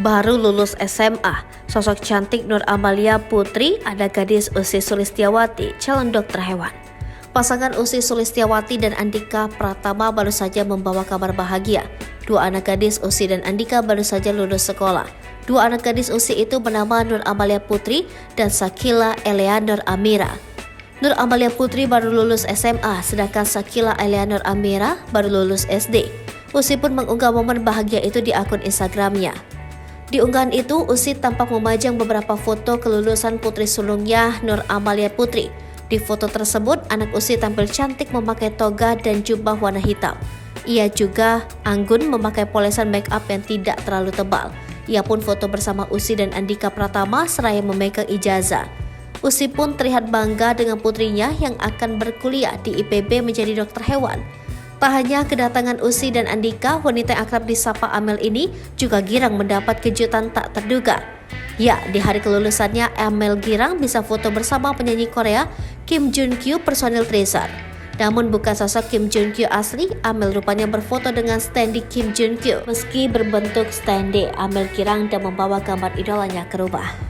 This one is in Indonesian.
Baru lulus SMA, sosok cantik Nur Amalia Putri ada gadis Ussy Sulistiawati, calon dokter hewan. Pasangan Ussy Sulistiawati dan Andika Pratama baru saja membawa kabar bahagia. Dua anak gadis Ussy dan Andika baru saja lulus sekolah. Dua anak gadis Ussy itu bernama Nur Amalia Putri dan Shakila Eleanor Amira. Nur Amalia Putri baru lulus SMA, sedangkan Shakila Eleanor Amira baru lulus SD. Ussy pun mengunggah momen bahagia itu di akun Instagramnya. Di unggahan itu, Ussy tampak memajang beberapa foto kelulusan putri sulungnya Nur Amalia Putri. Di foto tersebut, anak Ussy tampil cantik memakai toga dan jubah warna hitam. Ia juga anggun memakai polesan make up yang tidak terlalu tebal. Ia pun foto bersama Ussy dan Andika Pratama seraya memegang ijazah. Ussy pun terlihat bangga dengan putrinya yang akan berkuliah di IPB menjadi dokter hewan. Tak hanya kedatangan Ussy dan Andika, wanita yang akrab disapa Amel ini juga girang mendapat kejutan tak terduga. Ya, di hari kelulusannya Amel girang bisa foto bersama penyanyi Korea Kim Jun Kyu personil Treasure. Namun bukan sosok Kim Jun Kyu asli, Amel rupanya berfoto dengan standi Kim Jun Kyu. Meski berbentuk standi, Amel girang dan membawa gambar idolanya ke rumah.